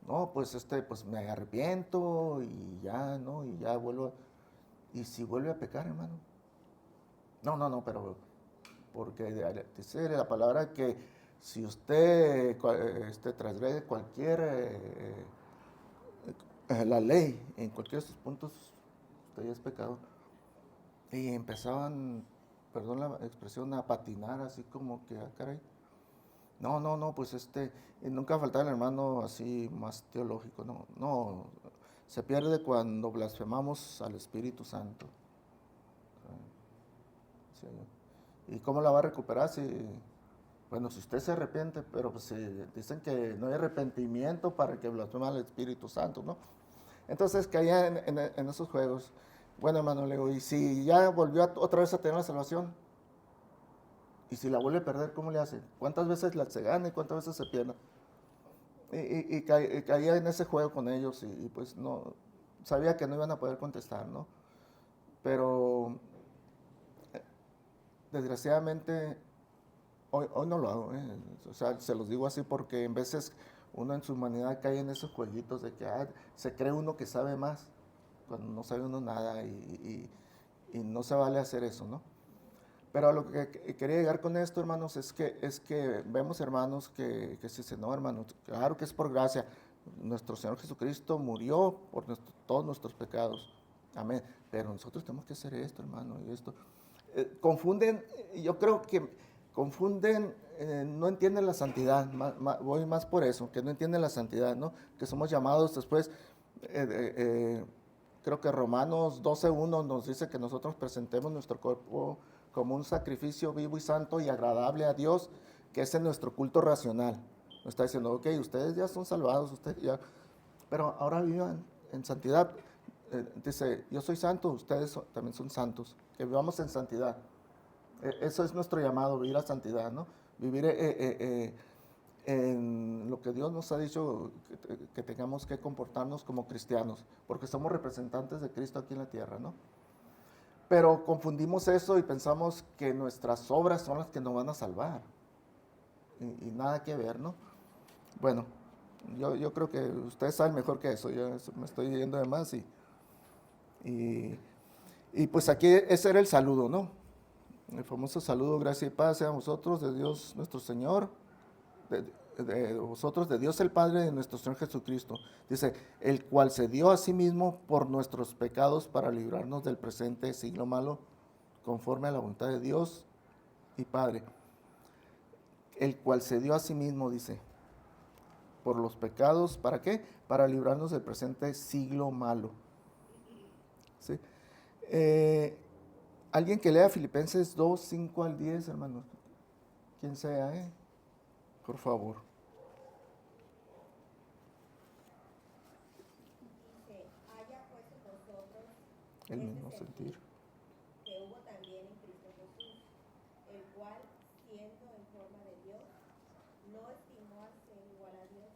No, pues pues me arrepiento y ya, ¿no? Y ya vuelvo. ¿Y si vuelve a pecar, hermano? No, pero porque dice la palabra que si usted transgrede cualquier la ley en cualquiera de sus puntos, usted ya es pecado. Y empezaban, perdón la expresión, a patinar así como que, caray. No, pues y nunca faltaba el hermano así más teológico, no, se pierde cuando blasfemamos al Espíritu Santo. Sí. ¿Y cómo la va a recuperar? Bueno, si usted se arrepiente, pero pues dicen que no hay arrepentimiento para el que blasfema al Espíritu Santo, ¿no? Entonces caía en esos juegos. Bueno, hermano, le digo, ¿y si ya volvió otra vez a tener la salvación? Y si la vuelve a perder, ¿cómo le hace? ¿Cuántas veces se gana y cuántas veces se pierde? Y caía en ese juego con ellos y pues no, sabía que no iban a poder contestar, ¿no? Pero desgraciadamente hoy no lo hago, ¿eh? O sea, se los digo así porque en veces uno en su humanidad cae en esos jueguitos de que se cree uno que sabe más, cuando no sabe uno nada y no se vale hacer eso, ¿no? Pero a lo que quería llegar con esto, hermanos, es que vemos hermanos que se dicen, no, hermanos, claro que es por gracia. Nuestro Señor Jesucristo murió por todos nuestros pecados. Amén. Pero nosotros tenemos que hacer esto, hermano, y esto. Confunden, yo creo que confunden, no entienden la santidad. Voy más por eso, que no entienden la santidad, ¿no? Que somos llamados después, creo que Romanos 12:1 nos dice que nosotros presentemos nuestro cuerpo como un sacrificio vivo y santo y agradable a Dios, que es en nuestro culto racional. Nos está diciendo, ok, ustedes ya son salvados, ustedes ya, pero ahora vivan en santidad. Dice, yo soy santo, ustedes también son santos, que vivamos en santidad. Eso es nuestro llamado, vivir a santidad, ¿no? Vivir en lo que Dios nos ha dicho que tengamos que comportarnos como cristianos, porque somos representantes de Cristo aquí en la tierra, ¿no? Pero confundimos eso y pensamos que nuestras obras son las que nos van a salvar. Y nada que ver, ¿no? Bueno, yo creo que ustedes saben mejor que eso. Yo me estoy yendo de más y pues aquí ese era el saludo, ¿no? El famoso saludo, gracia y paz sea a vosotros, de Dios nuestro Señor, de vosotros, de Dios el Padre, de nuestro Señor Jesucristo. Dice, el cual se dio a sí mismo por nuestros pecados para librarnos del presente siglo malo, conforme a la voluntad de Dios y Padre. El cual se dio a sí mismo, dice, por los pecados, ¿para qué? Para librarnos del presente siglo malo. ¿Sí? Alguien que lea Filipenses 2:5-10, hermanos. Quien sea, por favor. Dice, haya pues en vosotros El mismo sentir. que hubo también en Cristo Jesús, el cual, siendo en forma de Dios, no estimó a ser igual a Dios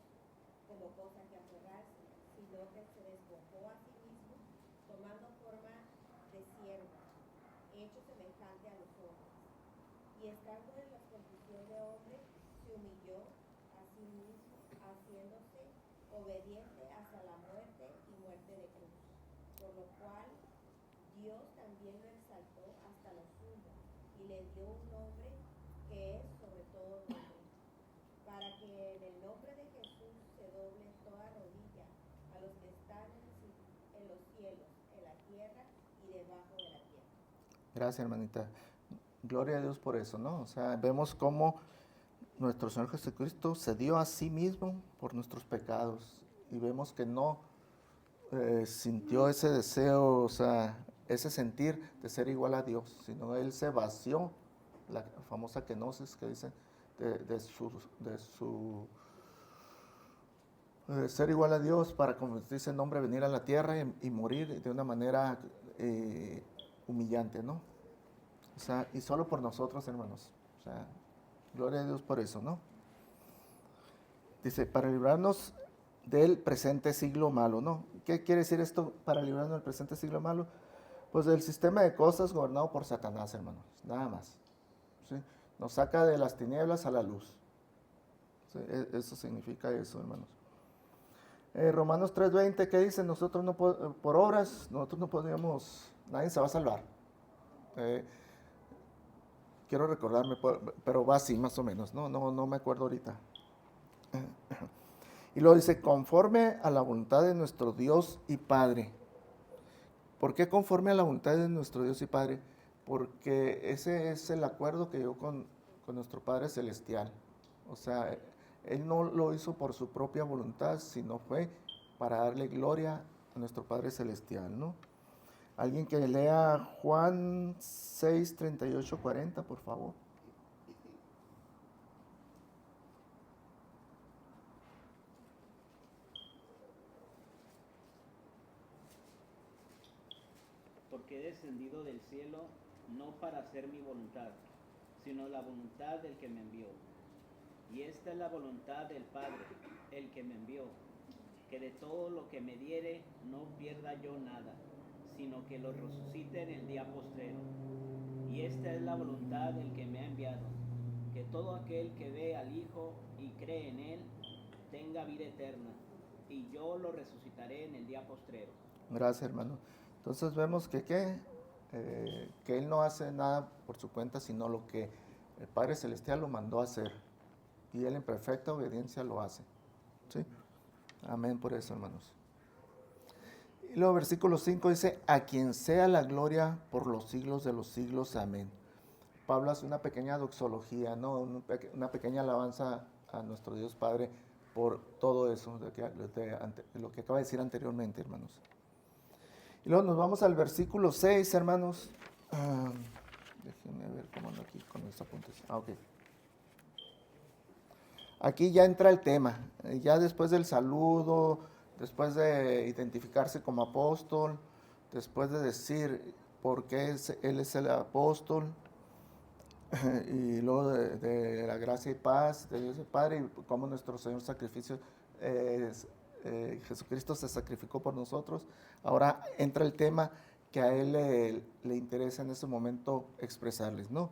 como cosa que aferrarse, sino que se despojó a sí mismo, tomando forma de siervo, hecho semejante a los hombres. Y estando en la condición de hombre, se humilló a sí mismo, haciéndose obediente hasta la muerte y muerte de cruz. Por lo cual Dios también lo exaltó hasta lo sumo y le dio un nombre que es sobre todo nombre, para que en el nombre de Jesús se doble toda rodilla a los que están en los cielos, en la tierra Gracias, hermanita. Gloria a Dios por eso, ¿no? O sea, vemos cómo nuestro Señor Jesucristo se dio a sí mismo por nuestros pecados y vemos que no sintió ese deseo, o sea, ese sentir de ser igual a Dios, sino Él se vació, la famosa kenosis que dice, de ser igual a Dios para convertirse en hombre, venir a la tierra y morir de una manera humillante, ¿no? O sea, y solo por nosotros, hermanos. O sea, gloria a Dios por eso, ¿no? Dice, para librarnos del presente siglo malo, ¿no? ¿Qué quiere decir esto para librarnos del presente siglo malo? Pues del sistema de cosas gobernado por Satanás, hermanos, nada más. ¿Sí? Nos saca de las tinieblas a la luz. ¿Sí? Eso significa eso, hermanos. Romanos 3:20, ¿qué dice? Nosotros no por obras, nosotros no podríamos, nadie se va a salvar. Quiero recordarme, pero va así más o menos, no me acuerdo ahorita. Y luego dice, conforme a la voluntad de nuestro Dios y Padre. ¿Por qué conforme a la voluntad de nuestro Dios y Padre? Porque ese es el acuerdo que yo con nuestro Padre Celestial. O sea, Él no lo hizo por su propia voluntad, sino fue para darle gloria a nuestro Padre Celestial, ¿no? Alguien que lea Juan 6, 38, 40, por favor. Porque he descendido del cielo no para hacer mi voluntad, sino la voluntad del que me envió. Y esta es la voluntad del Padre, el que me envió, que de todo lo que me diere no pierda yo nada, sino que lo resucite en el día postrero. Y esta es la voluntad del que me ha enviado, que todo aquel que ve al Hijo y cree en Él tenga vida eterna, y yo lo resucitaré en el día postrero. Gracias, hermano. Entonces vemos que Él no hace nada por su cuenta, sino lo que el Padre Celestial lo mandó a hacer. Y Él en perfecta obediencia lo hace. ¿Sí? Amén por eso, hermanos. Y luego versículo 5 dice, a quien sea la gloria por los siglos de los siglos. Amén. Pablo hace una pequeña doxología, ¿no? Una pequeña alabanza a nuestro Dios Padre por todo eso, lo que acaba de decir anteriormente, hermanos. Y luego nos vamos al versículo 6, hermanos. Déjenme ver cómo ando aquí con mis apuntes. Ok. Aquí ya entra el tema. Ya después del saludo, después de identificarse como apóstol, después de decir por qué él es el apóstol, y luego de la gracia y paz de Dios el Padre, y cómo nuestro Señor sacrificio, Jesucristo se sacrificó por nosotros. Ahora entra el tema que a Él le interesa en ese momento expresarles, ¿no?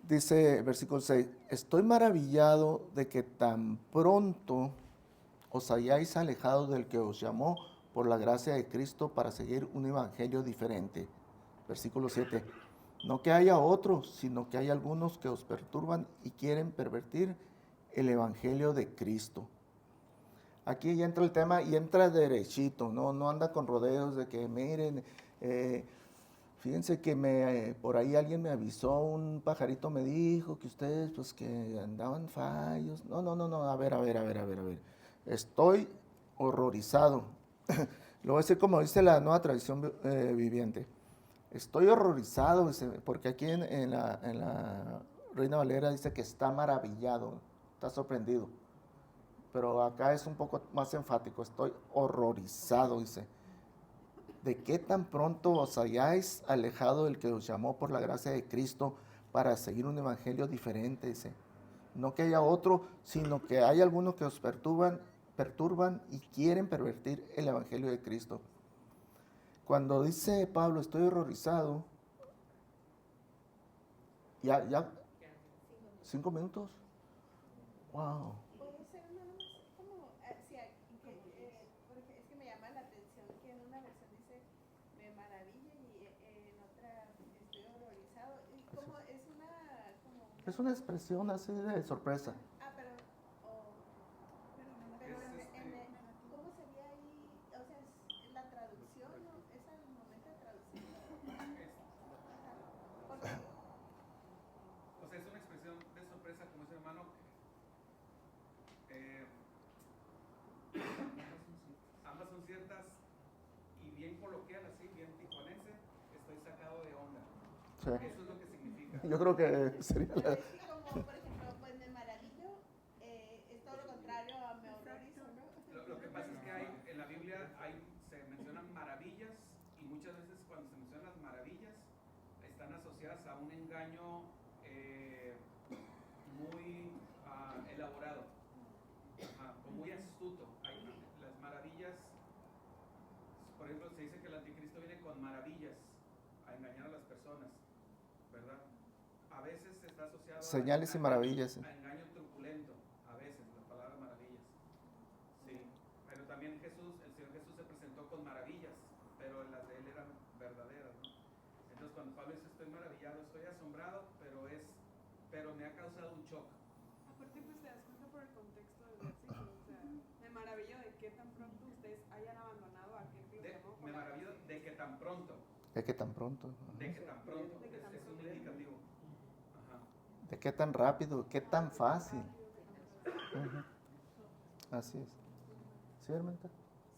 Dice versículo 6, estoy maravillado de que tan pronto os hayáis alejado del que os llamó por la gracia de Cristo para seguir un evangelio diferente. Versículo 7, no que haya otros, sino que hay algunos que os perturban y quieren pervertir el evangelio de Cristo. Aquí ya entra el tema y entra derechito, no anda con rodeos de que miren, fíjense que por ahí alguien me avisó, un pajarito me dijo que ustedes pues que andaban fallos. No, a ver. Estoy horrorizado. Lo voy a decir como dice la Nueva Tradición Viviente. Estoy horrorizado, porque aquí en la Reina Valera dice que está maravillado, está sorprendido. Pero acá es un poco más enfático, estoy horrorizado, dice. ¿De qué tan pronto os hayáis alejado del que os llamó por la gracia de Cristo para seguir un evangelio diferente? Dice. No que haya otro, sino que hay algunos que os perturban y quieren pervertir el evangelio de Cristo. Cuando dice Pablo, estoy horrorizado, ya, 5 minutos. Wow. Puede ser nada más como, porque es que me llama la atención que en una versión dice me maravilla y en otra estoy horrorizado. Y como es Es una expresión así de sorpresa. ¿Cómo sería ahí? O sea, ¿es la traducción? ¿No? ¿Es al momento de traducción? Sí. Eso es lo que significa. Yo creo que sería Pero la... es que como, por ejemplo, pues me maravillo, es todo lo contrario a me horrorizo, ¿no? Lo que pasa es que en la Biblia se mencionan maravillas y muchas veces cuando se mencionan las maravillas están asociadas a un engaño muy elaborado, o muy astuto. Las maravillas, por ejemplo, se dice que el anticristo viene con maravillas a engañar a las personas, ¿verdad? A veces está asociado Señales y maravillas. a engaño truculento, a veces, la palabra maravillas. Sí, pero también el Señor Jesús se presentó con maravillas, pero las de él eran verdaderas, ¿no? Entonces cuando Pablo dice estoy maravillado, estoy asombrado, pero me ha causado un shock. Aparte pues te das cuenta por el contexto del versículo, o sea, me maravillo de que tan pronto ustedes hayan abandonado a aquel que los llamó por Me la maravillo gracia. de que tan pronto, ¿De qué tan pronto? de que tan pronto, De que tan es un pronto. indicativo. Ajá. ¿De qué tan rápido? ¿Qué tan fácil? Ujú. Así es. ¿Sí, hermanita?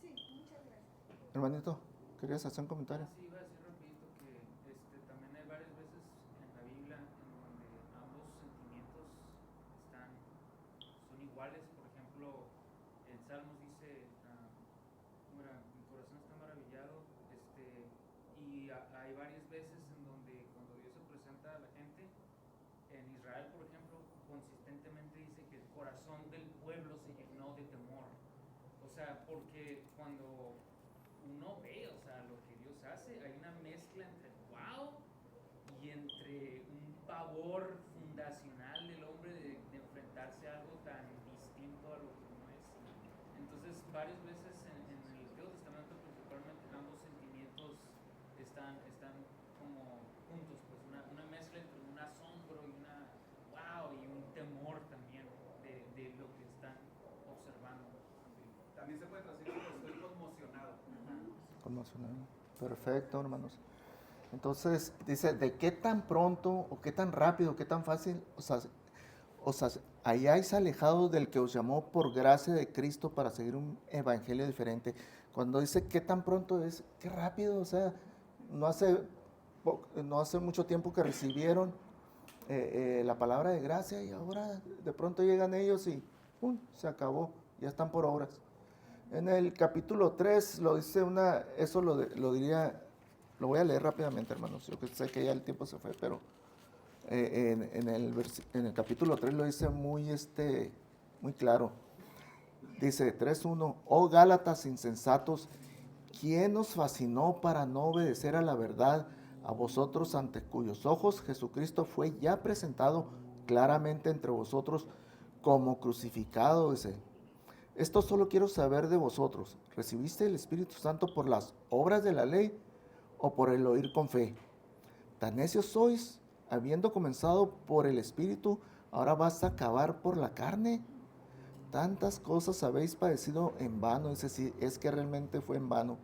Sí, muchas gracias. Hermanito, ¿querías hacer un comentario? Sí, iba a decir rapidito que también hay varias veces en la Biblia en donde ambos sentimientos son iguales. Por ejemplo, en Salmos dice, ¿cómo era? Mi corazón está maravillado. Y hay varias veces en donde cuando Dios se presenta a la gente, en Israel, por ejemplo, consistentemente dice que el corazón del pueblo se llenó de temor. O sea, porque cuando uno ve, o sea, lo que Dios hace, hay una mezcla entre wow y entre un pavor fundacional del hombre de enfrentarse a algo tan distinto a lo que uno es. Entonces, varias veces en el Antiguo Testamento, principalmente, ambos sentimientos están como juntos, pues una mezcla entre un asombro y una wow y un temor también de lo que están observando. También se puede traducir como estoy conmocionado. Conmocionado. Perfecto, hermanos. Entonces, dice, ¿de qué tan pronto o qué tan rápido, qué tan fácil os hayáis alejado del que os llamó por gracia de Cristo para seguir un evangelio diferente? Cuando dice qué tan pronto es, qué rápido, o sea, no hace mucho tiempo que recibieron la palabra de gracia y ahora de pronto llegan ellos y ¡pum!, se acabó, ya están por obras. En el capítulo 3 lo dice eso lo diría, lo voy a leer rápidamente, hermanos, yo que sé que ya el tiempo se fue, pero en el capítulo 3 lo dice muy claro. Dice 3:1, oh Gálatas insensatos, ¿quién os fascinó para no obedecer a la verdad, a vosotros ante cuyos ojos Jesucristo fue ya presentado claramente entre vosotros como crucificado? Dice, esto solo quiero saber de vosotros, ¿recibiste el Espíritu Santo por las obras de la ley o por el oír con fe? Tan necios sois, habiendo comenzado por el Espíritu, ahora vas a acabar por la carne. Tantas cosas habéis padecido en vano, es que realmente fue en vano.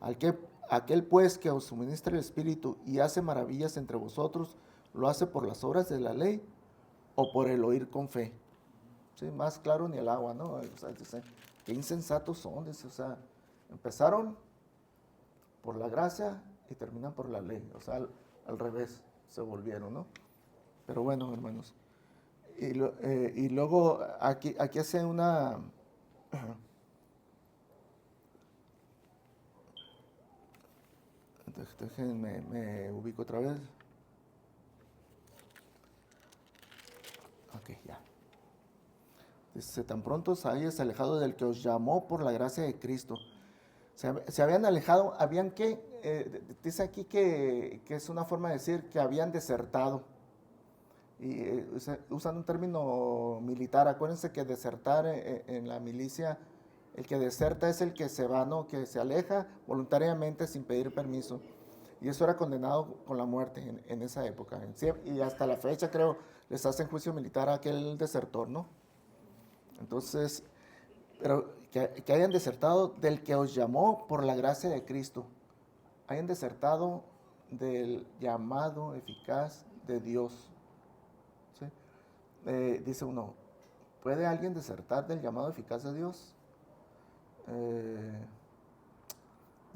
Aquel pues que os suministra el Espíritu y hace maravillas entre vosotros, ¿lo hace por las obras de la ley o por el oír con fe? Sí, más claro ni el agua, ¿no? O sea, dice, qué insensatos son, dice, o sea, empezaron por la gracia y terminan por la ley, o sea, al revés se volvieron, ¿no? Pero bueno, hermanos, y luego aquí hace una... Déjenme, me ubico otra vez. Ok, ya. Dice, tan pronto os hayáis alejado del que os llamó por la gracia de Cristo. Se habían alejado, dice aquí que es una forma de decir que habían desertado. Y usan un término militar. Acuérdense que desertar en la milicia, el que deserta es el que se va, ¿no? Que se aleja voluntariamente sin pedir permiso. Y eso era condenado con la muerte en esa época. Y hasta la fecha, creo, les hacen juicio militar a aquel desertor, ¿no? Entonces, pero que hayan desertado del que os llamó por la gracia de Cristo. Hayan desertado del llamado eficaz de Dios. ¿Sí? Dice uno, ¿puede alguien desertar del llamado eficaz de Dios?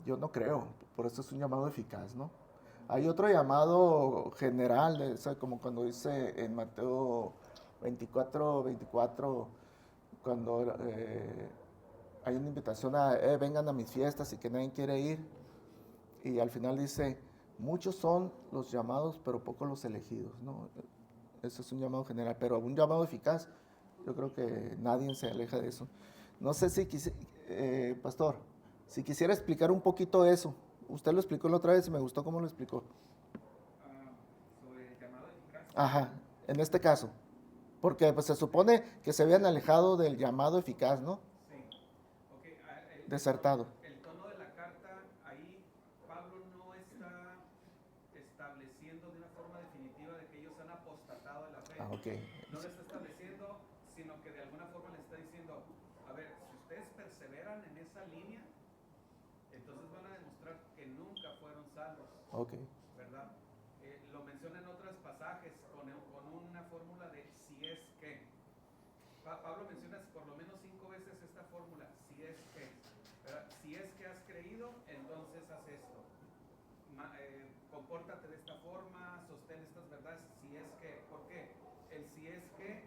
Yo no creo, por eso es un llamado eficaz, ¿no? Hay otro llamado general, como cuando dice en Mateo 24, cuando hay una invitación a vengan a mis fiestas y que nadie quiere ir. Y al final dice, muchos son los llamados, pero pocos los elegidos, ¿no? Eso es un llamado general, pero un llamado eficaz, yo creo que nadie se aleja de eso. No sé si pastor, si quisiera explicar un poquito eso. Usted lo explicó la otra vez y me gustó cómo lo explicó. Sobre el llamado eficaz. Ajá, en este caso. Porque pues, se supone que se habían alejado del llamado eficaz, ¿no? Sí. Okay. Desertado. El tono de la carta, ahí Pablo no está estableciendo de una forma definitiva de que ellos han apostatado de la fe. Ok. No lo está estableciendo, sino que de alguna forma le está diciendo, a ver, si ustedes perseveran en esa línea, entonces van a demostrar que nunca fueron salvos, Ok. ¿verdad? Lo menciona en otros pasajes con una fórmula de si es que. Pablo menciona por lo menos 5 veces esta fórmula, si es que. ¿Verdad? Si es que has creído, entonces haz esto. Compórtate de esta forma, sostén estas verdades, si es que. ¿Por qué? El si es que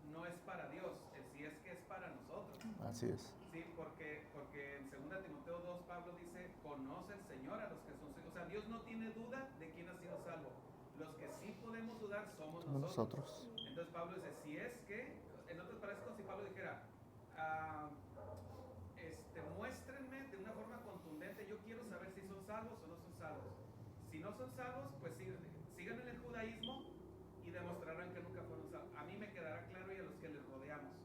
no es para Dios, el si es que es para nosotros. Así es. Sí, porque en 2 Timoteo 2 Pablo dice, conoce el Señor a los que son suyos. O sea, Dios no tiene duda de quién ha sido salvo. Los que sí podemos dudar somos nosotros. Entonces Pablo dice, si es que, en otras palabras, como si Pablo dijera, muéstrenme de una forma contundente, yo quiero saber si son salvos o no son salvos. Si no son salvos, pues sigan en el judaísmo y demostrarán que nunca fueron salvos. A mí me quedará claro y a los que les rodeamos,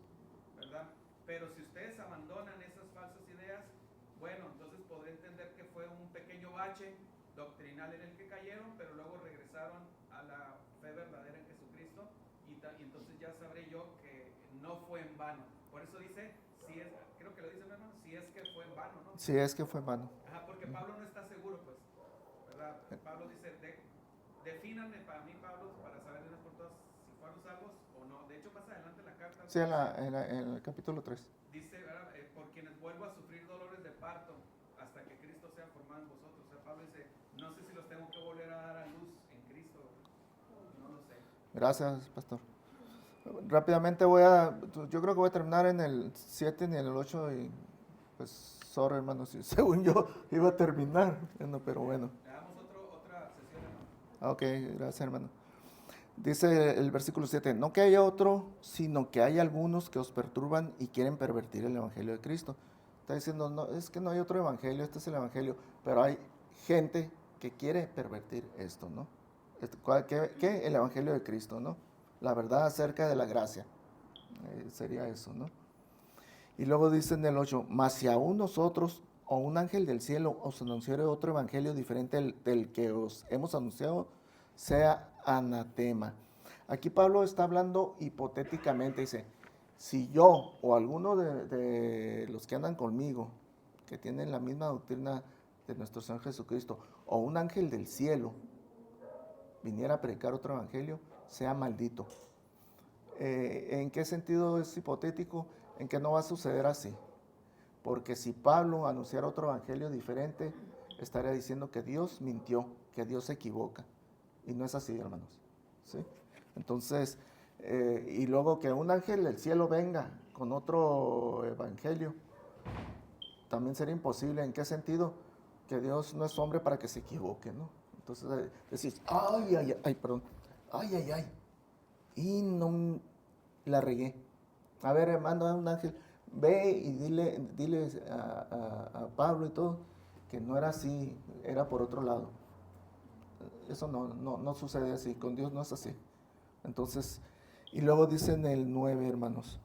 ¿verdad? Pero si ustedes abandonan esas falsas ideas, bueno, entonces podré entender que fue un pequeño bache doctrinal en el que cayeron, pero luego regresaron a la fe verdadera en Jesucristo y entonces ya sabré yo que no fue en vano. Por eso dice, creo que lo dice mi hermano, si es que fue en vano, ¿no? Si es que fue en vano. Ajá, porque Pablo no está seguro, pues, ¿verdad? Pablo dice, defínanme para mí, Pablo, para saber de una por todas si fueron salvos o no. De hecho, más adelante en la carta. Sí, en el capítulo 3. Dice, ¿verdad? Por quienes vuelvo a sufrir dolores de parto hasta que Cristo sea formado en vosotros. O sea, Pablo dice, no sé si los tengo que volver a dar a luz en Cristo. No lo sé. Gracias, pastor. Rápidamente yo creo que voy a terminar en el 7 ni en el 8 y pues, sorry hermano, si según yo iba a terminar, pero bueno. Le damos otra sesión, hermano. Ok, gracias hermano. Dice el versículo 7, no que haya otro, sino que hay algunos que os perturban y quieren pervertir el evangelio de Cristo. Está diciendo, no, es que no hay otro evangelio, este es el evangelio, pero hay gente que quiere pervertir esto, ¿no? ¿Qué? El evangelio de Cristo, ¿no? La verdad acerca de la gracia. Sería eso, ¿no? Y luego dice en el 8, mas si aún nosotros o un ángel del cielo os anunciare otro evangelio diferente del que os hemos anunciado, sea anatema. Aquí Pablo está hablando hipotéticamente, dice, si yo o alguno de los que andan conmigo, que tienen la misma doctrina de nuestro Señor Jesucristo, o un ángel del cielo, viniera a predicar otro evangelio, sea maldito. ¿En qué sentido es hipotético? En que no va a suceder así. Porque si Pablo anunciara otro evangelio diferente, estaría diciendo que Dios mintió, que Dios se equivoca. Y no es así, hermanos. ¿Sí? Entonces, y luego que un ángel del cielo venga con otro evangelio, también sería imposible. ¿En qué sentido? Que Dios no es hombre para que se equivoque, ¿no? Entonces decís, perdón, y no la regué. A ver, hermano, un ángel, ve y dile a Pablo y todo, que no era así, era por otro lado. Eso no sucede así, con Dios no es así. Entonces, y luego dice en el 9, hermanos,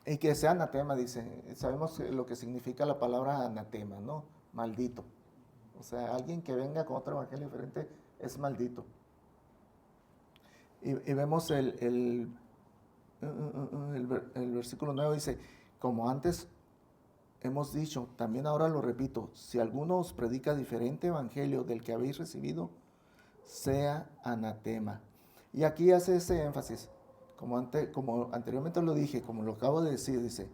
y que sea anatema, dice, sabemos lo que significa la palabra anatema, ¿no? Maldito. O sea, alguien que venga con otro evangelio diferente es maldito. Y vemos el versículo 9 dice, como antes hemos dicho, también ahora lo repito, si alguno os predica diferente evangelio del que habéis recibido, sea anatema. Y aquí hace ese énfasis, como anteriormente lo dije, como lo acabo de decir, dice,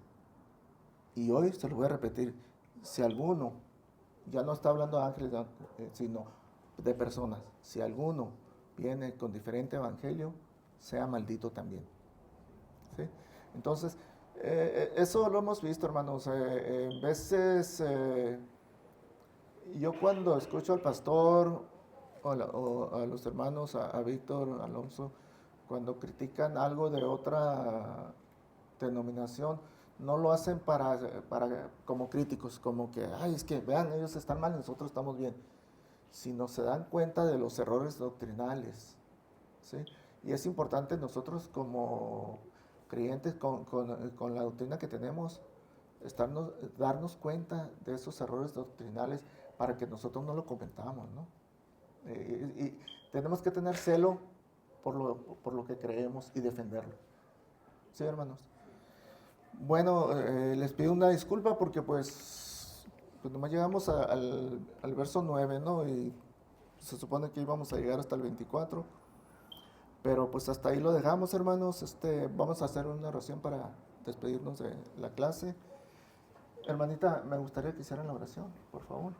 y hoy se lo voy a repetir, si alguno, ya no está hablando de ángeles, sino de personas. Si alguno viene con diferente evangelio, sea maldito también. ¿Sí? Entonces, eso lo hemos visto, hermanos. En veces, yo cuando escucho al pastor o a los hermanos, a Víctor, Alonso, cuando critican algo de otra denominación, no lo hacen para como críticos, como que, ay, es que vean, ellos están mal y nosotros estamos bien, sino se dan cuenta de los errores doctrinales, ¿sí? Y es importante nosotros como creyentes con la doctrina que tenemos, darnos cuenta de esos errores doctrinales para que nosotros no lo cometamos, ¿no? Y tenemos que tener celo por lo que creemos y defenderlo. ¿Sí, hermanos? Bueno, les pido una disculpa porque pues nomás llegamos al verso 9, ¿no? Y se supone que íbamos a llegar hasta el 24. Pero pues hasta ahí lo dejamos, hermanos. Vamos a hacer una oración para despedirnos de la clase. Hermanita, me gustaría que hicieran la oración, por favor.